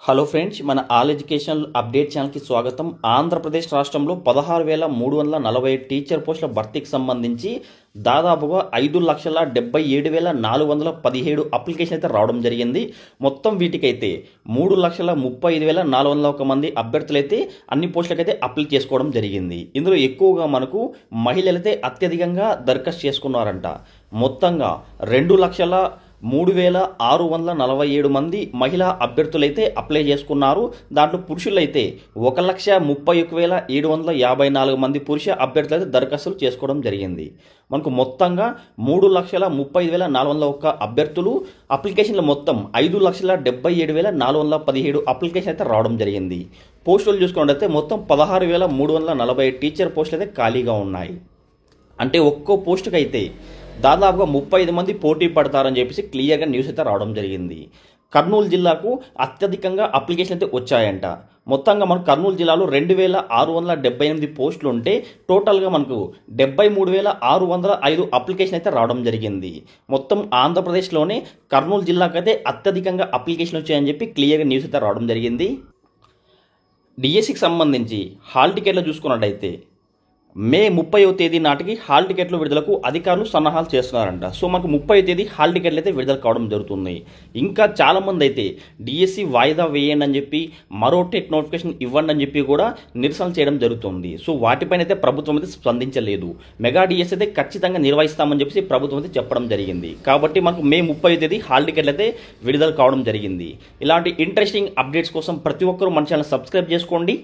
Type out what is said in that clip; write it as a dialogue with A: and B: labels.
A: Hello friends, మన all education update ఛానల్కి స్వాగతం. ఆంధ్రప్రదేశ్ రాష్ట్రంలో 16,340 టీచర్ పోస్టుల భర్తీకి సంబంధించి దాదాపుగా 5,77,417 అప్లికేషన్ అయితే రావడం జరిగింది. మొత్తం వీటికైతే 3,35,401 మంది అభ్యర్థులైతే అన్ని పోస్టులకైతే అప్లై చేసుకోవడం జరిగింది. ఇందులో ఎక్కువగా మనకు మహిళలైతే అత్యధికంగా దరఖాస్తు చేసుకున్నారంట. మొత్తంగా 2,03,647 మంది మహిళా అభ్యర్థులైతే అప్లై చేసుకున్నారు. దాంట్లో పురుషులైతే 1,31,754 మంది పురుష అభ్యర్థులైతే దరఖాస్తులు చేసుకోవడం జరిగింది. మనకు మొత్తంగా 3,35,401 అభ్యర్థులు అప్లికేషన్లు మొత్తం 5,77,417 అప్లికేషన్ అయితే రావడం జరిగింది. పోస్టులు చూసుకున్నట్లయితే మొత్తం 16,340 టీచర్ పోస్టులు అయితే ఖాళీగా ఉన్నాయి. అంటే ఒక్కో పోస్టుకి అయితే దాదాపుగా 35 మంది పోటీ పడతారని చెప్పేసి క్లియర్గా న్యూస్ అయితే రావడం జరిగింది. కర్నూలు జిల్లాకు అత్యధికంగా అప్లికేషన్ అయితే వచ్చాయంట. మొత్తంగా మనకు కర్నూలు జిల్లాలో 2,678 పోస్టులు ఉంటే టోటల్గా మనకు 73,605 అప్లికేషన్ అయితే రావడం జరిగింది. మొత్తం ఆంధ్రప్రదేశ్లోనే కర్నూలు జిల్లాకు అయితే అత్యధికంగా అప్లికేషన్ వచ్చాయని చెప్పి క్లియర్గా న్యూస్ అయితే రావడం జరిగింది. డిఎస్సికి సంబంధించి హాల్ టికెట్లు చూసుకున్నట్టయితే మే 30వ తేదీ నాటికి హాల్ టికెట్లు విడుదలకు అధికారులు సన్నాహాలు చేస్తున్నారంట. సో మనకు 30వ తేదీ హాల్ టికెట్లు అయితే విడుదల కావడం జరుగుతుంది. ఇంకా చాలామంది అయితే డిఎస్సి వాయిదా వేయండి అని చెప్పి మరో టెట్ నోటిఫికేషన్ ఇవ్వండి అని చెప్పి కూడా నిరసనలు చేయడం జరుగుతుంది. సో వాటిపైన అయితే ప్రభుత్వం అయితే స్పందించలేదు. మెగా డిఎస్సి అయితే ఖచ్చితంగా నిర్వహిస్తామని చెప్పి ప్రభుత్వం అయితే చెప్పడం జరిగింది. కాబట్టి మనకు మే 30వ తేదీ హాల్ టికెట్లు అయితే విడుదల కావడం జరిగింది. ఇలాంటి ఇంట్రెస్టింగ్ అప్డేట్స్ కోసం ప్రతి ఒక్కరూ మన ఛానల్ సబ్స్క్రైబ్ చేసుకోండి.